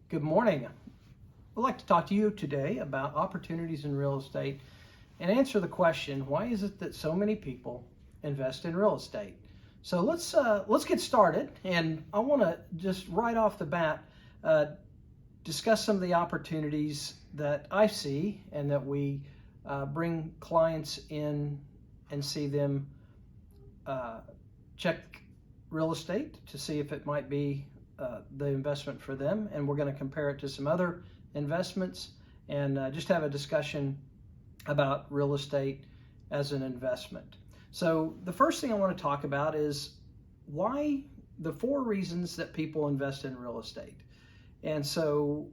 Good morning. I'd like to talk to you today about opportunities in real estate and answer the question, why is it that so many people invest in real estate? So let's get started, and I want to just right off the bat discuss some of the opportunities that I see and that we bring clients in and see them check real estate to see if it might be the investment for them, and we're going to compare it to some other investments and just have a discussion about real estate as an investment. So the first thing I want to talk about is why the 4 reasons that people invest in real estate. And so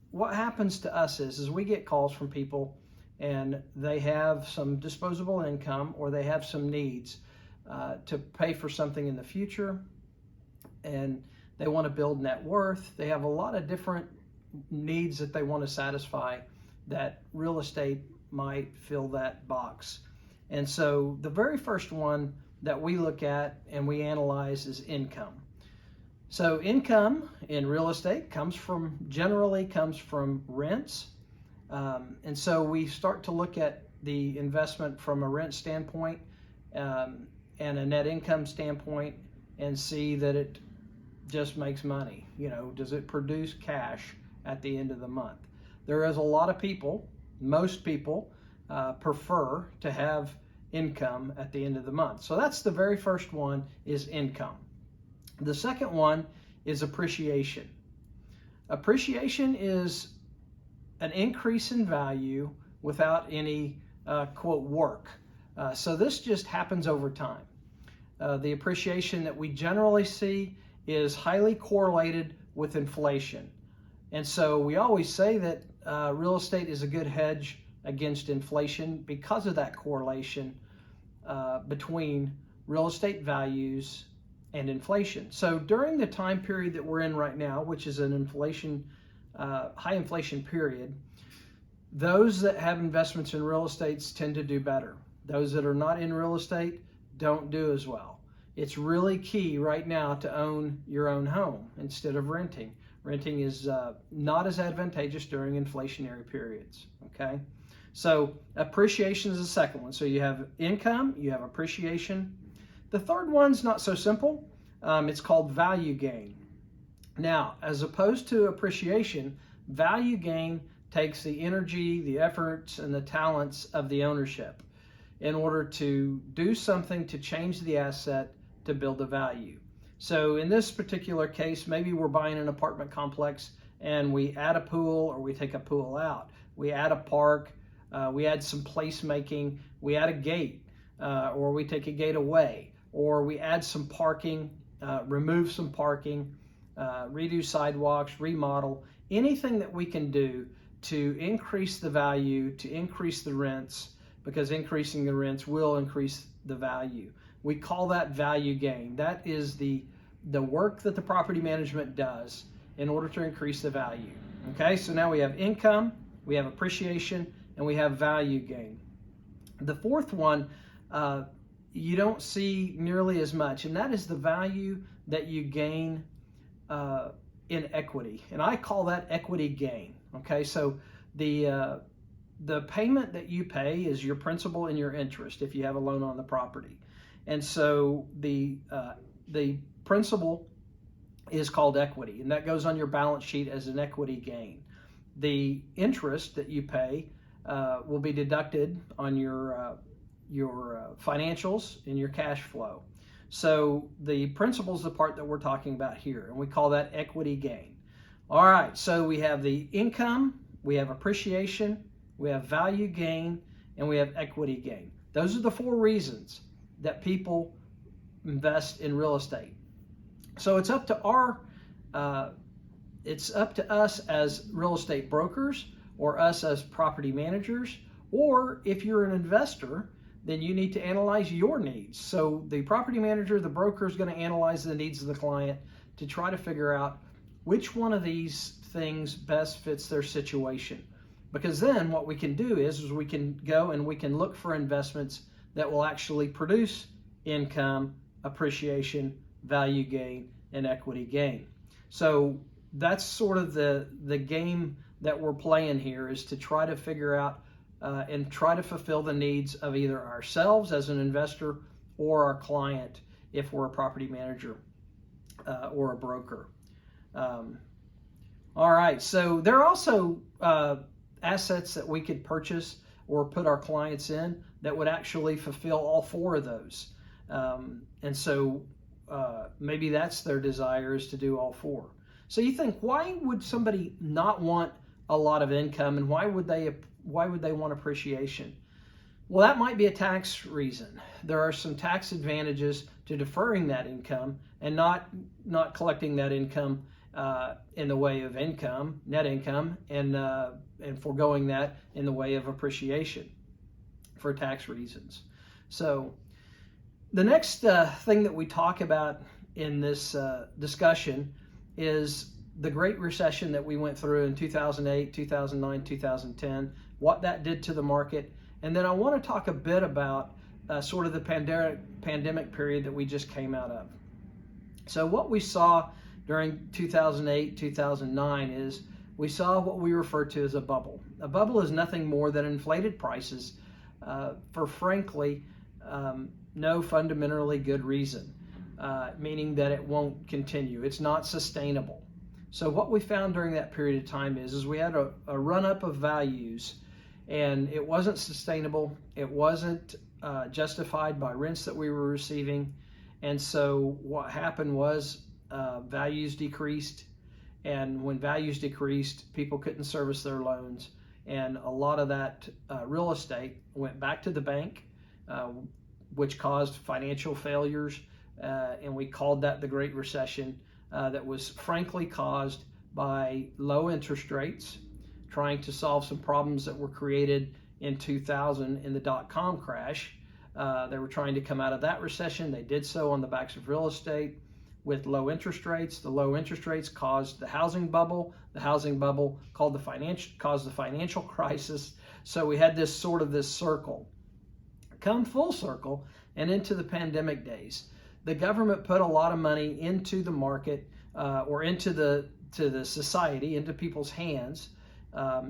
what happens to us is we get calls from people and they have some disposable income or they have some needs to pay for something in the future, and they want to build net worth. They have a lot of different needs that they want to satisfy that real estate might fill that box. And so the very first one that we look at and we analyze is income. So income in real estate generally comes from rents. And so we start to look at the investment from a rent standpoint and a net income standpoint and see that it just makes money. Does it produce cash at the end of the month? There is a lot of people, most people prefer to have income at the end of the month. So that's the very first one, is income. The second one is appreciation. Appreciation is an increase in value without any quote work. So this just happens over time. The appreciation that we generally see is highly correlated with inflation. And so we always say that real estate is a good hedge against inflation because of that correlation between real estate values and inflation. So during the time period that we're in right now, which is an high inflation period, those that have investments in real estate tend to do better. Those that are not in real estate don't do as well. It's really key right now to own your own home instead of renting. Renting is not as advantageous during inflationary periods, okay? So appreciation is the second one. So you have income, you have appreciation. The third one's not so simple. It's called value gain. Now, as opposed to appreciation, value gain takes the energy, the efforts, and the talents of the ownership in order to do something to change the asset to build the value. So in this particular case, maybe we're buying an apartment complex and we add a pool or we take a pool out. We add a park, we add some placemaking, we add a gate, or we take a gate away, or we add some parking, remove some parking, redo sidewalks, remodel, anything that we can do to increase the value, to increase the rents, because increasing the rents will increase the value. We call that value gain. That is the work that the property management does in order to increase the value. Okay, so now we have income, we have appreciation, and we have value gain. The fourth one, you don't see nearly as much, and that is the value that you gain in equity. And I call that equity gain. Okay, so the payment that you pay is your principal and your interest if you have a loan on the property. And so the principal is called equity, and that goes on your balance sheet as an equity gain. The interest that you pay will be deducted on your financials and your cash flow. So the principal is the part that we're talking about here, and we call that equity gain. All right, so we have the income, we have appreciation, we have value gain, and we have equity gain. Those are the 4 reasons that people invest in real estate. So it's up to us as real estate brokers, or us as property managers, or if you're an investor, then you need to analyze your needs. So the property manager, the broker, is going to analyze the needs of the client to try to figure out which one of these things best fits their situation. Because then what we can do is we can go and we can look for investments that will actually produce income, appreciation, value gain, and equity gain. So that's sort of the game that we're playing here, is to try to figure out and try to fulfill the needs of either ourselves as an investor or our client if we're a property manager or a broker. All right, so there are also assets that we could purchase or put our clients in that would actually fulfill all four of those. And so maybe that's their desire, is to do all four. So you think, why would somebody not want a lot of income, and why would they want appreciation? Well, that might be a tax reason. There are some tax advantages to deferring that income and not collecting that income in the way of income, net income, and foregoing that in the way of appreciation for tax reasons. So the next thing that we talk about in this discussion is the Great Recession that we went through in 2008, 2009, 2010, what that did to the market. And then I want to talk a bit about sort of the pandemic period that we just came out of. So what we saw during 2008, 2009 is we saw what we refer to as a bubble. A bubble is nothing more than inflated prices for, frankly, no fundamentally good reason, meaning that it won't continue. It's not sustainable. So what we found during that period of time is we had a run-up of values, and it wasn't sustainable. It wasn't justified by rents that we were receiving. And so what happened was values decreased. And when values decreased, people couldn't service their loans. And a lot of that real estate went back to the bank, which caused financial failures. And we called that the Great Recession. That was frankly caused by low interest rates, trying to solve some problems that were created in 2000 in the dot-com crash. They were trying to come out of that recession. They did so on the backs of real estate with low interest rates. The low interest rates caused the housing bubble. The housing bubble caused the financial crisis. So we had this circle come full circle and into the pandemic days. The government put a lot of money into the market or into the society, into people's hands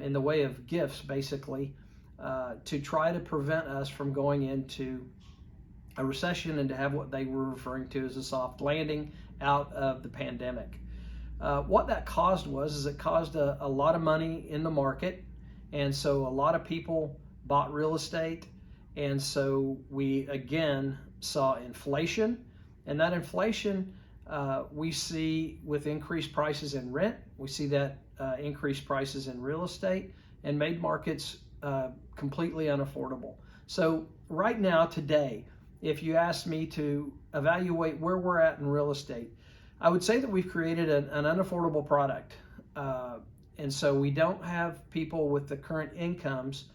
in the way of gifts, basically, to try to prevent us from going into a recession and to have what they were referring to as a soft landing out of the pandemic. What that caused was it caused a lot of money in the market, and so a lot of people bought real estate, and so we again saw inflation. And that inflation we see with increased prices in rent. We see that increased prices in real estate, and made markets completely unaffordable. So right now, today, if you ask me to evaluate where we're at in real estate, I would say that we've created an unaffordable product. And so we don't have people with the current incomes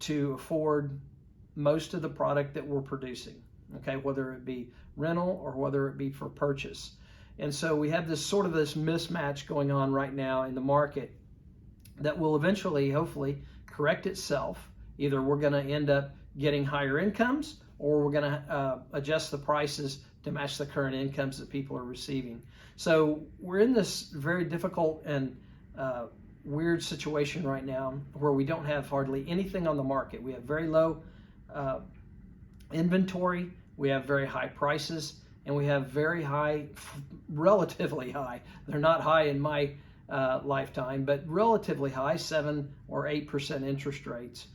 to afford most of the product that we're producing, okay, whether it be rental or whether it be for purchase. And so we have this mismatch going on right now in the market that will eventually, hopefully, correct itself. Either we're going to end up getting higher incomes, or we're going to adjust the prices to match the current incomes that people are receiving. So we're in this very difficult and weird situation right now where we don't have hardly anything on the market. We have very low inventory, we have very high prices, and we have very high, relatively high, they're not high in my lifetime, but relatively high, 7 or 8% interest rates.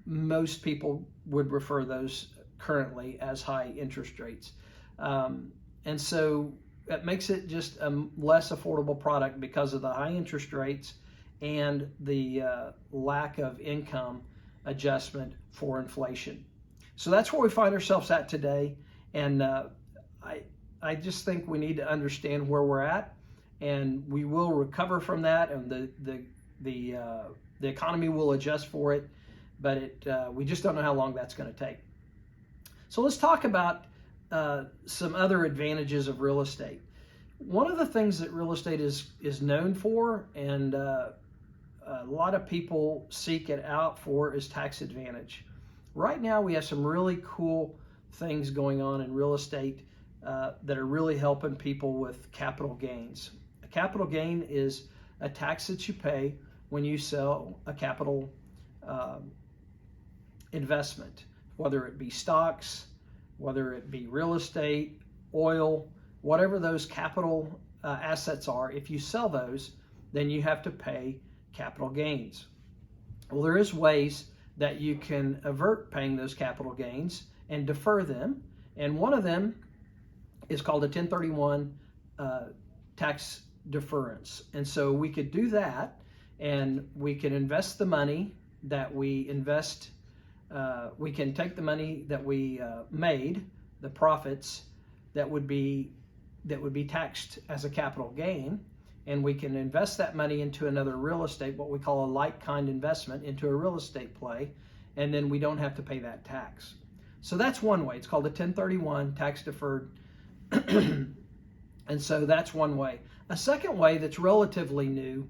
Most people would refer those currently as high interest rates. And so that makes it just a less affordable product because of the high interest rates and the lack of income adjustment for inflation. So that's where we find ourselves at today. And I just think we need to understand where we're at, and we will recover from that, and the economy will adjust for it, but we just don't know how long that's going to take. So let's talk about some other advantages of real estate. One of the things that real estate is known for, and a lot of people seek it out for, is tax advantage. Right now we have some really cool things going on in real estate that are really helping people with capital gains. A capital gain is a tax that you pay when you sell a capital investment, whether it be stocks, whether it be real estate, oil, whatever those capital assets are. If you sell those, then you have to pay capital gains. Well, there is ways that you can avert paying those capital gains and defer them, and one of them is called a 1031 tax deference. And so we could do that, and we can invest the money that we invest. We can take the money that we made, the profits that would be taxed as a capital gain, and we can invest that money into another real estate, what we call a like kind investment, into a real estate play, and then we don't have to pay that tax. So that's one way. It's called a 1031 tax deferred. And so that's one way. A second way that's relatively new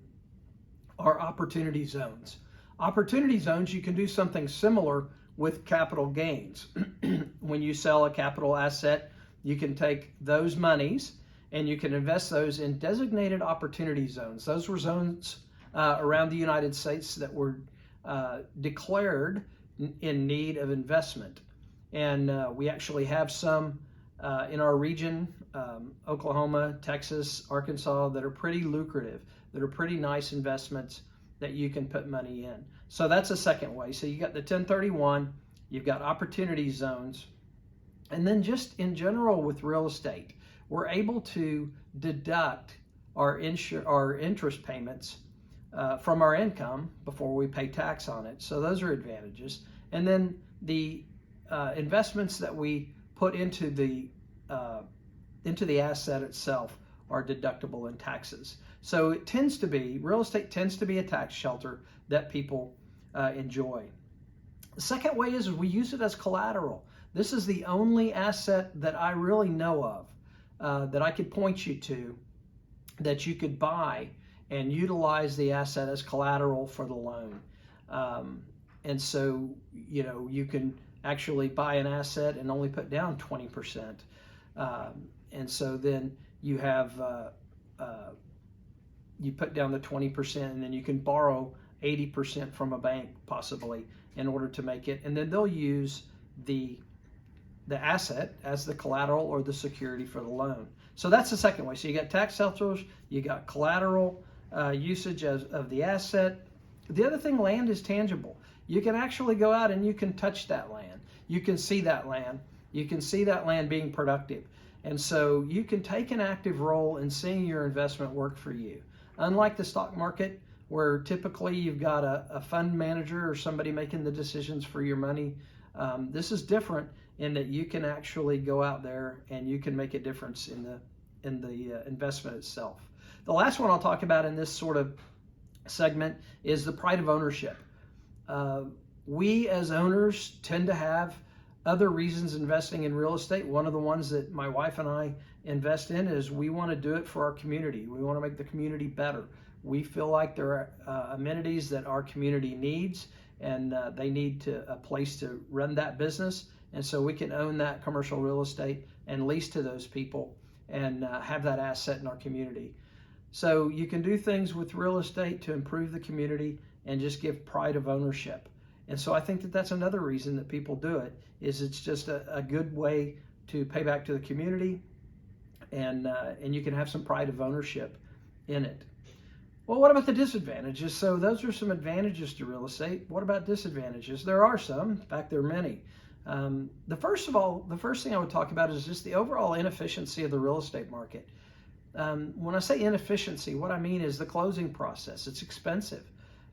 are opportunity zones. Opportunity zones, you can do something similar with capital gains. When you sell a capital asset, you can take those monies and you can invest those in designated opportunity zones. Those were zones around the United States that were declared in need of investment. And we actually have some in our region, Oklahoma, Texas, Arkansas, that are pretty lucrative, that are pretty nice investments that you can put money in. So that's a second way. So you got the 1031, you've got opportunity zones, and then just in general with real estate, we're able to deduct our interest payments from our income before we pay tax on it. So those are advantages. And then the investments that we put into the asset itself are deductible in taxes. So it tends to be, real estate tends to be a tax shelter that people enjoy. The second way is we use it as collateral. This is the only asset that I really know of that I could point you to that you could buy and utilize the asset as collateral for the loan. And so, you know, you can actually buy an asset and only put down 20%. And so then you have, you put down the 20% and then you can borrow 80% from a bank possibly in order to make it. And then they'll use the asset as the collateral or the security for the loan. So that's the second way. So you got tax shelters, you got collateral usage of the asset. The other thing, land is tangible. You can actually go out and you can touch that land. You can see that land. You can see that land being productive. And so you can take an active role in seeing your investment work for you. Unlike the stock market, where typically you've got a fund manager or somebody making the decisions for your money, this is different in that you can actually go out there and you can make a difference in the investment itself. The last one I'll talk about in this sort of segment is the pride of ownership. We as owners tend to have other reasons investing in real estate. One of the ones that my wife and I invest in is we want to do it for our community. We want to make the community better. We feel like there are amenities that our community needs, and they need a place to run that business. And so we can own that commercial real estate and lease to those people and have that asset in our community. So you can do things with real estate to improve the community and just give pride of ownership. And so I think that that's another reason that people do it, is it's just a good way to pay back to the community, and you can have some pride of ownership in it. Well, what about the disadvantages? So those are some advantages to real estate. What about disadvantages? There are some. In fact, there are many. The first thing I would talk about is just the overall inefficiency of the real estate market. When I say inefficiency, what I mean is the closing process. It's expensive.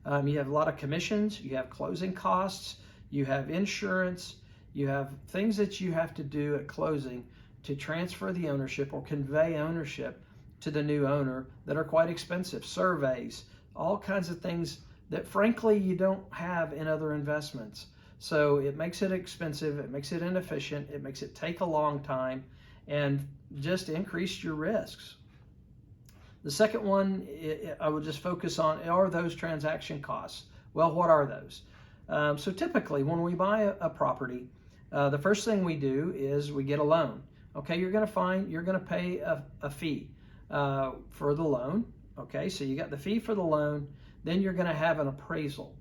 You have a lot of commissions, you have closing costs, you have insurance, you have things that you have to do at closing to transfer the ownership or convey ownership to the new owner that are quite expensive. Surveys, all kinds of things that frankly you don't have in other investments. So it makes it expensive, it makes it inefficient, it makes it take a long time, and just increase your risks. The second one I would just focus on are those transaction costs. Well, what are those? So typically when we buy a property, the first thing we do is we get a loan. Okay, you're going to pay a fee for the loan. Okay, so you got the fee for the loan, then you're going to have an appraisal.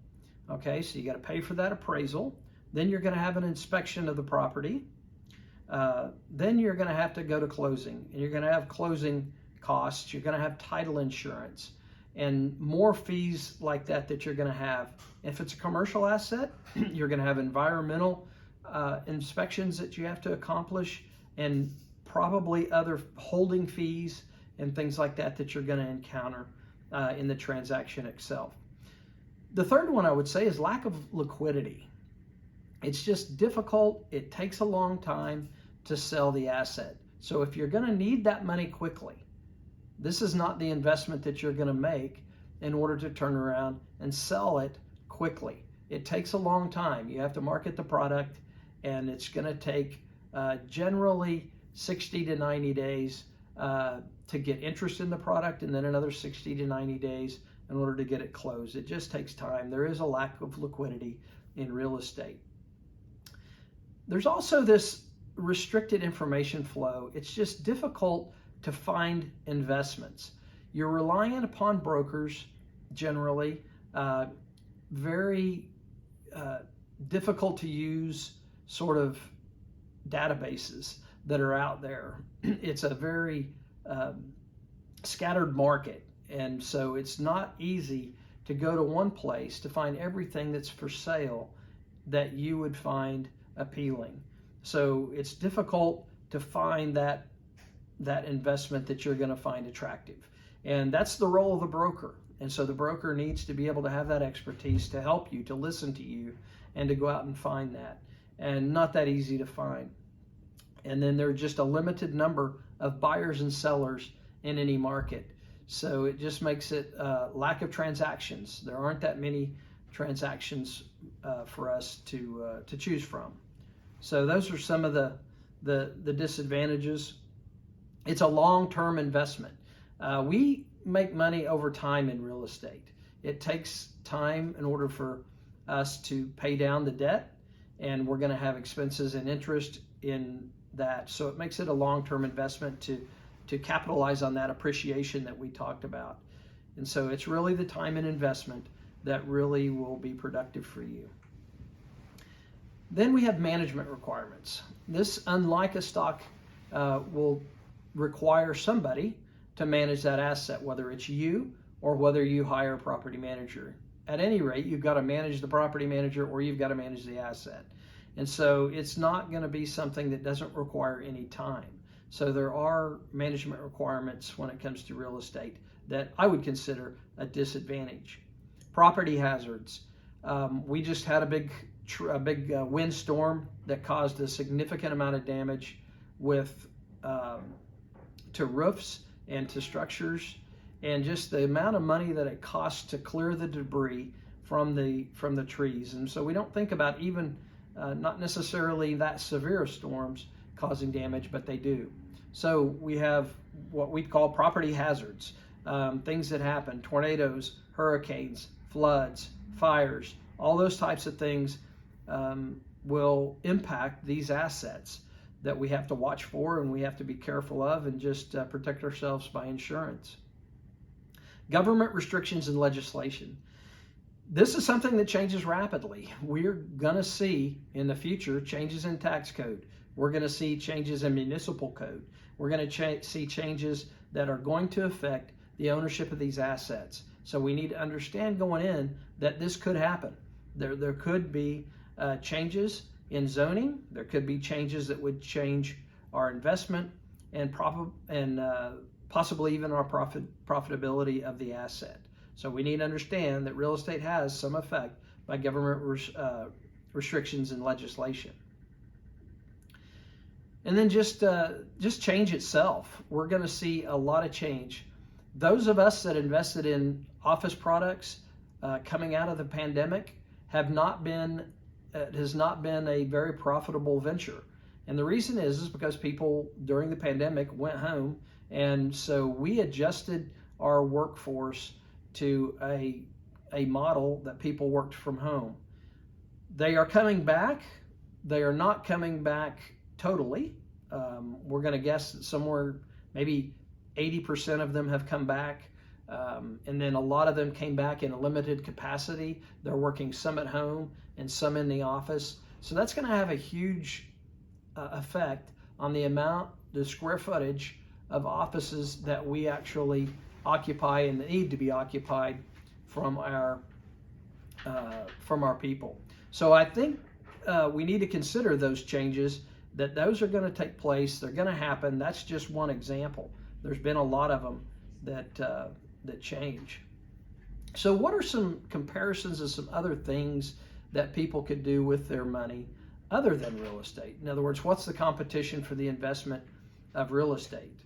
Okay, so you got to pay for that appraisal. Then you're going to have an inspection of the property. Then you're going to have to go to closing, and you're going to have closing costs. You're going to have title insurance and more fees like that you're going to have. If it's a commercial asset, you're going to have environmental inspections that you have to accomplish, and probably other holding fees and things like that you're going to encounter in the transaction itself. The third one I would say is lack of liquidity. It's just difficult. It takes a long time to sell the asset. So if you're going to need that money quickly, this is not the investment that you're going to make in order to turn around and sell it quickly. It takes a long time. You have to market the product, and it's going to take generally 60 to 90 days to get interest in the product, and then another 60 to 90 days in order to get it closed. It just takes time. There is a lack of liquidity in real estate. There's also this restricted information flow. It's just difficult to find investments. You're relying upon brokers generally, very difficult to use sort of databases that are out there. It's a very scattered market, and so it's not easy to go to one place to find everything that's for sale that you would find appealing. So it's difficult to find that investment that you're going to find attractive. And that's the role of the broker. And so the broker needs to be able to have that expertise to help you, to listen to you, and to go out and find that. And not that easy to find. And then there are just a limited number of buyers and sellers in any market. So it just makes it lack of transactions. There aren't that many transactions for us to choose from. So those are some of the disadvantages. It's a long-term investment. We make money over time in real estate. It takes time in order for us to pay down the debt, and we're going to have expenses and interest in that. So it makes it a long-term investment to capitalize on that appreciation that we talked about. And so it's really the time and investment that really will be productive for you. Then we have management requirements. This, unlike a stock, will require somebody to manage that asset, whether it's you or whether you hire a property manager. At any rate, you've got to manage the property manager, or you've got to manage the asset. And so it's not going to be something that doesn't require any time. So there are management requirements when it comes to real estate that I would consider a disadvantage. Property hazards. We just had a big windstorm that caused a significant amount of damage to roofs and to structures, and just the amount of money that it costs to clear the debris from the trees. And so we don't think about even not necessarily that severe storms causing damage, but they do. So we have what we call property hazards, things that happen: tornadoes, hurricanes, floods, fires. All those types of things will impact these assets that we have to watch for, and we have to be careful of, and just protect ourselves by insurance. Government restrictions and legislation. This is something that changes rapidly. We're going to see in the future changes in tax code. We're going to see changes in municipal code. We're going to see changes that are going to affect the ownership of these assets. So we need to understand going in that this could happen. There could be changes in zoning. There could be changes that would change our investment and possibly even our profitability of the asset. So we need to understand that real estate has some effect by government restrictions and legislation. And then just change itself. We're going to see a lot of change. Those of us that invested in office products coming out of the pandemic it has not been a very profitable venture. And the reason is because people during the pandemic went home, and so we adjusted our workforce to a model that people worked from home. They are coming back. They are not coming back totally. We're going to guess that somewhere maybe 80% of them have come back. And then a lot of them came back in a limited capacity. They're working some at home and some in the office. So that's going to have a huge effect on the square footage of offices that we actually occupy and need to be occupied from our people. So I think we need to consider those changes, that those are going to take place. They're going to happen. That's just one example. There's been a lot of them that change. So what are some comparisons of some other things that people could do with their money other than real estate? In other words, what's the competition for the investment of real estate?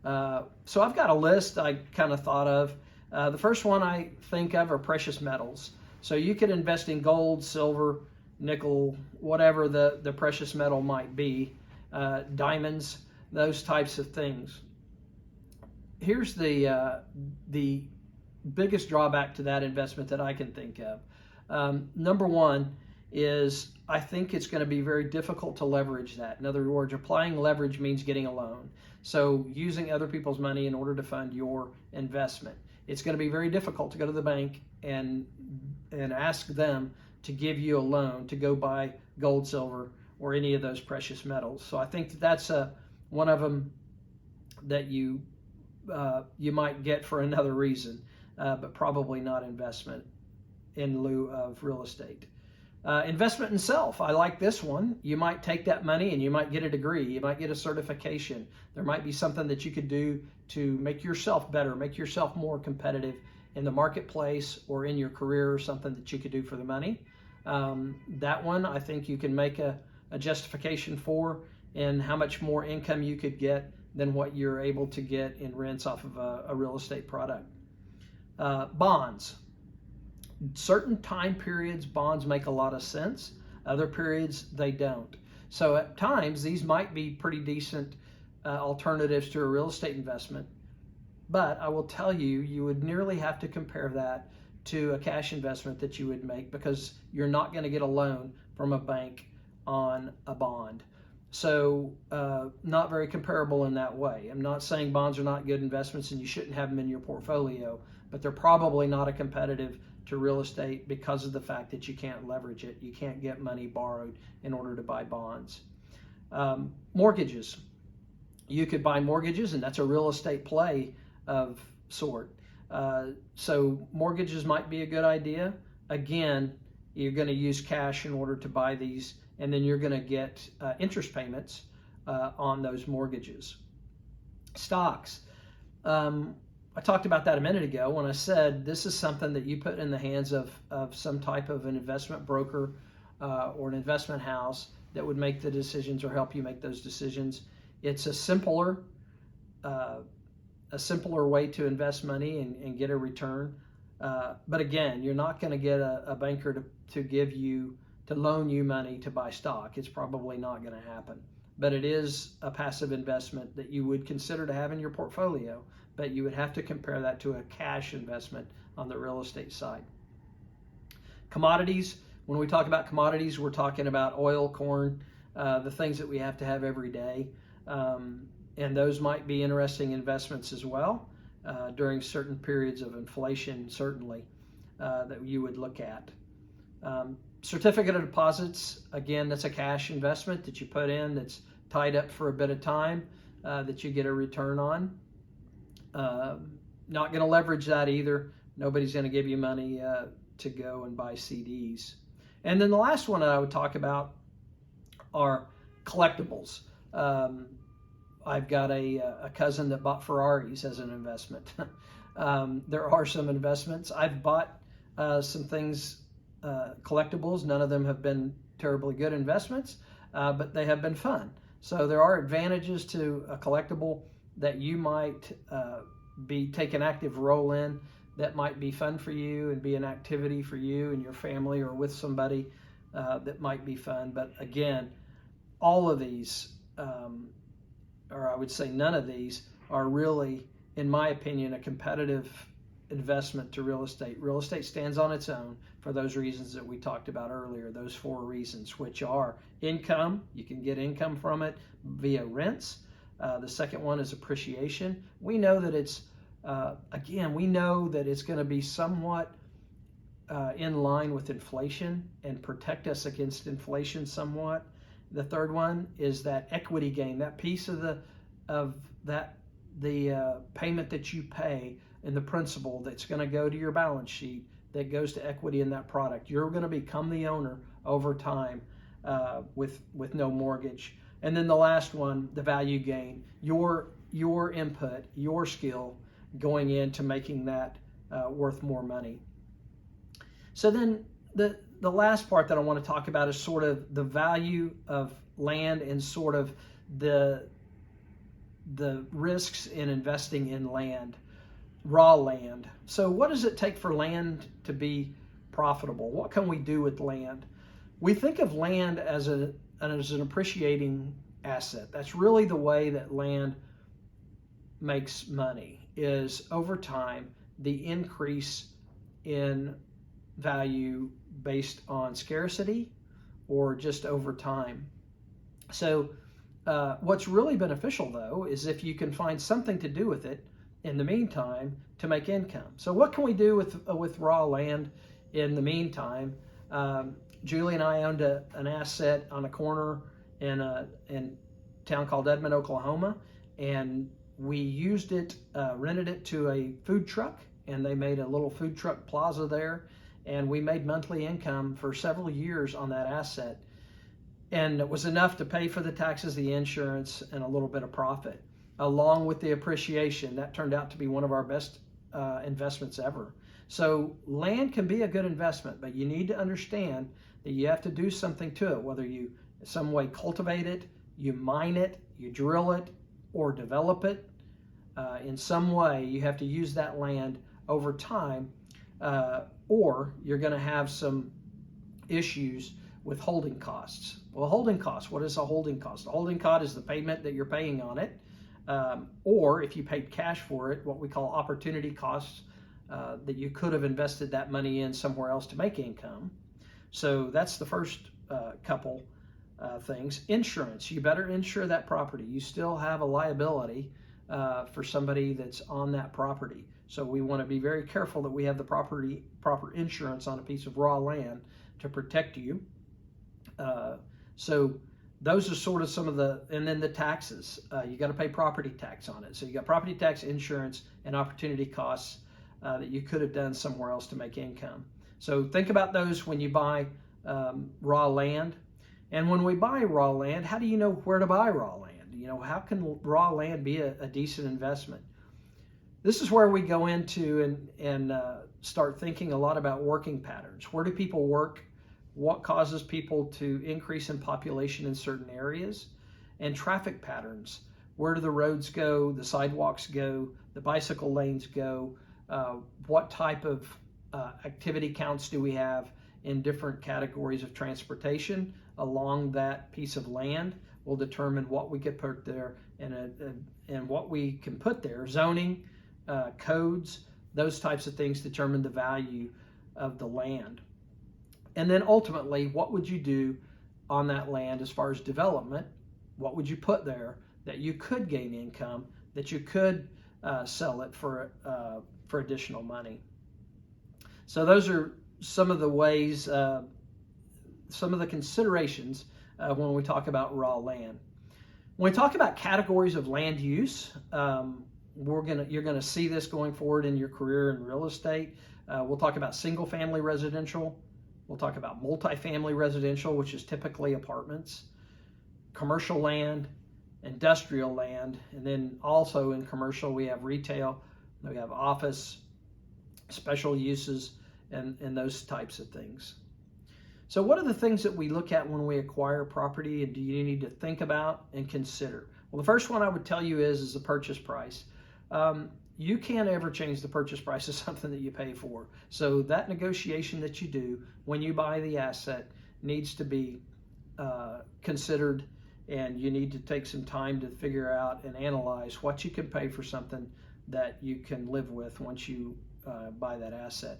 So I've got a list I kind of thought of. The first one I think of are precious metals. So you could invest in gold, silver, nickel, whatever the precious metal might be, diamonds, those types of things. Here's the biggest drawback to that investment that I can think of. Number one is I think it's going to be very difficult to leverage that. In other words, applying leverage means getting a loan. So using other people's money in order to fund your investment. It's going to be very difficult to go to the bank and ask them to give you a loan to go buy gold, silver, or any of those precious metals. So I think that's one of them that you might get for another reason, but probably not investment in lieu of real estate. Investment in self. I like this one. You might take that money and you might get a degree. You might get a certification. There might be something that you could do to make yourself better, make yourself more competitive in the marketplace or in your career, or something that you could do for the money. That one, I think you can make a justification for, and how much more income you could get than what you're able to get in rents off of a real estate product. Bonds. Certain time periods, bonds make a lot of sense. Other periods, they don't. So at times, these might be pretty decent alternatives to a real estate investment. But I will tell you, you would nearly have to compare that to a cash investment that you would make, because you're not going to get a loan from a bank on a bond. So not very comparable in that way. I'm not saying bonds are not good investments and you shouldn't have them in your portfolio, but they're probably not a competitive to real estate because of the fact that you can't leverage it. You can't get money borrowed in order to buy bonds. Mortgages. You could buy mortgages, and that's a real estate play of sort. So mortgages might be a good idea. Again, you're going to use cash in order to buy these, and then you're going to get interest payments on those mortgages. Stocks. I talked about that a minute ago when I said this is something that you put in the hands of some type of an investment broker or an investment house that would make the decisions or help you make those decisions. It's a simpler way to invest money and get a return. But again, you're not going to get a banker to loan you money to buy stock. It's probably not going to happen. But it is a passive investment that you would consider to have in your portfolio, but you would have to compare that to a cash investment on the real estate side. Commodities. When we talk about commodities, we're talking about oil, corn, the things that we have to have every day. And those might be interesting investments as well during certain periods of inflation, certainly, that you would look at. Certificate of deposits, again, that's a cash investment that you put in that's tied up for a bit of time that you get a return on. Not going to leverage that either. Nobody's going to give you money to go and buy CDs. And then the last one that I would talk about are collectibles. I've got a cousin that bought Ferraris as an investment. There are some investments. I've bought some things, collectibles. None of them have been terribly good investments, but they have been fun. So there are advantages to a collectible that you might take an active role in, that might be fun for you and be an activity for you and your family or with somebody that might be fun. But again, all of these, or I would say none of these, are really, in my opinion, a competitive investment to real estate. Real estate stands on its own for those reasons that we talked about earlier, those 4 reasons, which are income. You can get income from it via rents. The second one is appreciation. We know that it's, we know that it's going to be somewhat in line with inflation and protect us against inflation somewhat. The third one is that equity gain, that piece of the payment that you pay and the principal that's going to go to your balance sheet that goes to equity in that product. You're going to become the owner over time with no mortgage. And then the last one, the value gain, your input, your skill going into making that worth more money. So then the last part that I want to talk about is sort of the value of land and sort of the risks in investing in land, raw land. So what does it take for land to be profitable? What can we do with land? We think of land as an appreciating asset. That's really the way that land makes money, is over time, the increase in value based on scarcity or just over time. So what's really beneficial, though, is if you can find something to do with it in the meantime to make income. So what can we do with raw land in the meantime? Julie and I owned an asset on a corner in a town called Edmond, Oklahoma, and we used it, rented it to a food truck, and they made a little food truck plaza there, and we made monthly income for several years on that asset. And it was enough to pay for the taxes, the insurance, and a little bit of profit. Along with the appreciation, that turned out to be one of our best investments ever. So land can be a good investment, but you need to understand that you have to do something to it, whether you in some way cultivate it, you mine it, you drill it, or develop it. In some way, you have to use that land over time, or you're going to have some issues with holding costs. Well, holding costs, what is a holding cost? A holding cost is the payment that you're paying on it, or if you paid cash for it, what we call opportunity costs, that you could have invested that money in somewhere else to make income. So that's the first couple things. Insurance, you better insure that property. You still have a liability for somebody that's on that property. So we want to be very careful that we have the proper insurance on a piece of raw land to protect you. So those are sort of some of and then the taxes. You got to pay property tax on it. So you got property tax, insurance, and opportunity costs that you could have done somewhere else to make income. So think about those when you buy raw land. And when we buy raw land, how do you know where to buy raw land? You know, how can raw land be a decent investment? This is where we go into and start thinking a lot about working patterns. Where do people work? What causes people to increase in population in certain areas? And traffic patterns. Where do the roads go, the sidewalks go, the bicycle lanes go? What type of activity counts do we have in different categories of transportation along that piece of land? Will determine what we could put there and what we can put there. Zoning, codes, those types of things determine the value of the land. And then ultimately, what would you do on that land as far as development? What would you put there that you could gain income, that you could sell it for additional money? So those are some of the ways, some of the considerations when we talk about raw land. When we talk about categories of land use, you're gonna see this going forward in your career in real estate. We'll talk about single-family residential. We'll talk about multifamily residential, which is typically apartments, commercial land, industrial land, and then also in commercial we have retail, we have office, special uses, and those types of things. So what are the things that we look at when we acquire property and do you need to think about and consider? Well, the first one I would tell you is the purchase price. You can't ever change the purchase price of something that you pay for. So that negotiation that you do when you buy the asset needs to be considered, and you need to take some time to figure out and analyze what you can pay for something that you can live with once you buy that asset.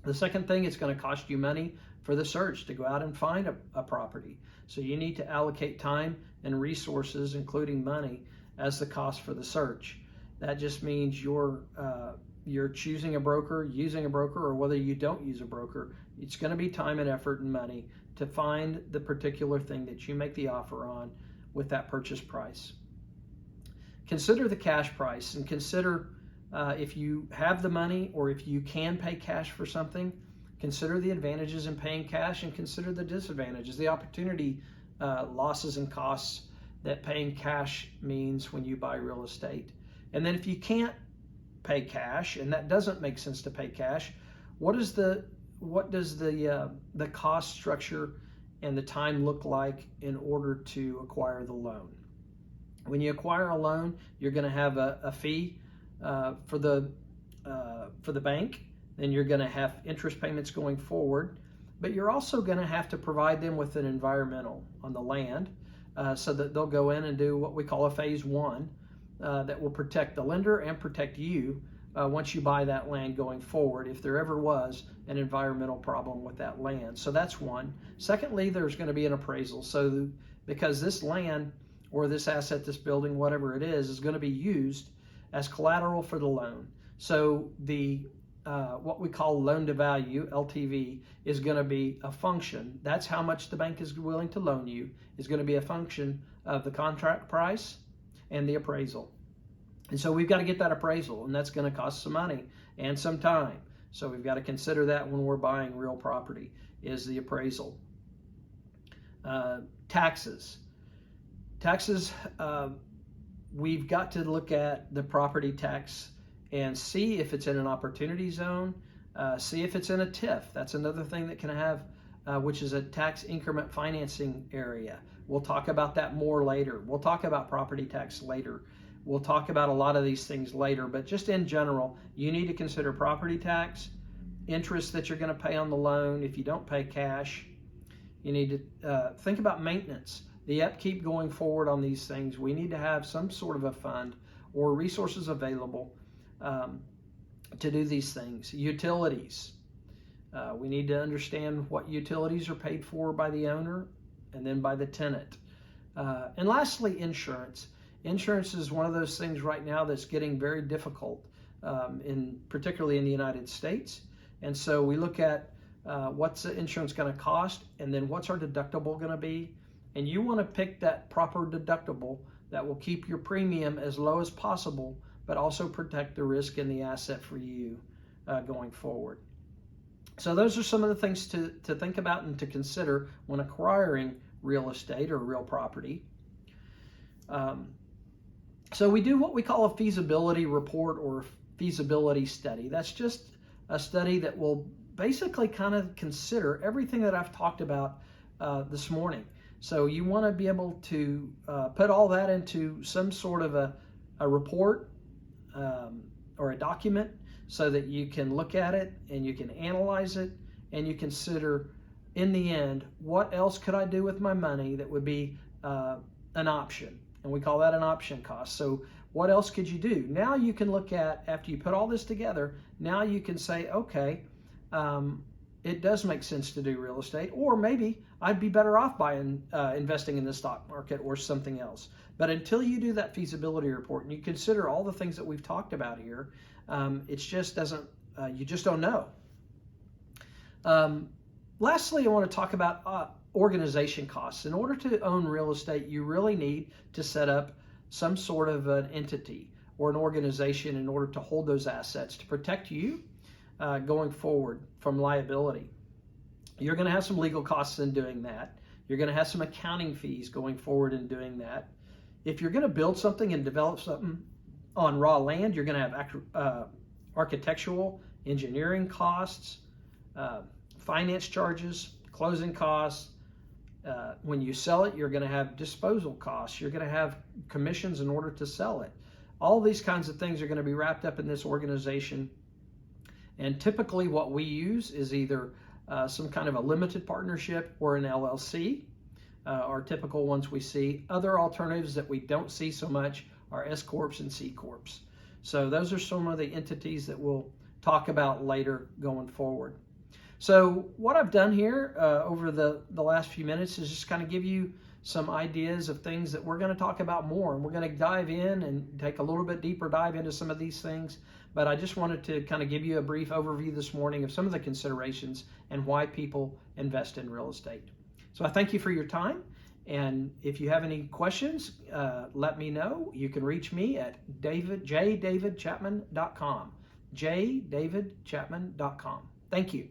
The second thing, it's going to cost you money for the search to go out and find a property. So you need to allocate time and resources, including money, as the cost for the search. That just means you're choosing a broker, using a broker, or whether you don't use a broker, it's going to be time and effort and money to find the particular thing that you make the offer on with that purchase price. Consider the cash price, and consider if you have the money or if you can pay cash for something. Consider the advantages in paying cash and consider the disadvantages, the opportunity losses and costs that paying cash means when you buy real estate. And then if you can't pay cash and that doesn't make sense to pay cash, what does the cost structure and the time look like in order to acquire the loan? When you acquire a loan, you're going to have a fee for the bank. Then you're going to have interest payments going forward, but you're also going to have to provide them with an environmental on the land, so that they'll go in and do what we call a phase one that will protect the lender and protect you once you buy that land going forward, if there ever was an environmental problem with that land. So that's one. Secondly, there's going to be an appraisal. So because this land or this asset, this building, whatever it is going to be used as collateral for the loan. So the what we call loan to value, LTV, is going to be a function. That's how much the bank is willing to loan you, is going to be a function of the contract price and the appraisal. And so we've got to get that appraisal, and that's going to cost some money and some time. So we've got to consider that when we're buying real property, is the appraisal. Taxes. Taxes, we've got to look at the property tax and see if it's in an opportunity zone, see if it's in a TIF. That's another thing that can have, which is a tax increment financing area. We'll talk about that more later. We'll talk about property tax later. We'll talk about a lot of these things later, but just in general, you need to consider property tax, interest that you're going to pay on the loan if you don't pay cash. You need to think about maintenance, the upkeep going forward on these things. We need to have some sort of a fund or resources available to do these things. Utilities. We need to understand what utilities are paid for by the owner and then by the tenant. And lastly, insurance. Insurance is one of those things right now that's getting very difficult, particularly in the United States. And so we look at what's the insurance going to cost, and then what's our deductible going to be. And you want to pick that proper deductible that will keep your premium as low as possible, but also protect the risk in the asset for you going forward. So those are some of the things to think about and to consider when acquiring real estate or real property. So we do what we call a feasibility report or feasibility study. That's just a study that will basically kind of consider everything that I've talked about this morning. So you want to be able to put all that into some sort of a report or a document so that you can look at it and you can analyze it and you consider, in the end, what else could I do with my money that would be an option. And we call that an option cost. So what else could you do? Now you can look at, after you put all this together, now you can say, okay, it does make sense to do real estate, or maybe I'd be better off by investing in the stock market or something else. But until you do that feasibility report and you consider all the things that we've talked about here, it just doesn't, you just don't know. Lastly, I want to talk about organization costs. In order to own real estate, you really need to set up some sort of an entity or an organization in order to hold those assets to protect you going forward from liability. You're going to have some legal costs in doing that. You're going to have some accounting fees going forward in doing that. If you're going to build something and develop something on raw land, you're going to have architectural, engineering costs, finance charges, closing costs. When you sell it, you're going to have disposal costs. You're going to have commissions in order to sell it. All these kinds of things are going to be wrapped up in this organization. And typically what we use is either some kind of a limited partnership or an LLC, are typical ones we see. Other alternatives that we don't see so much are S Corps and C Corps. So those are some of the entities that we'll talk about later going forward. So what I've done here over the last few minutes is just kind of give you some ideas of things that we're going to talk about more, and we're going to dive in and take a little bit deeper dive into some of these things. But I just wanted to kind of give you a brief overview this morning of some of the considerations and why people invest in real estate. So I thank you for your time, and if you have any questions, let me know. You can reach me at jdavidchapman.com, jdavidchapman.com. Thank you.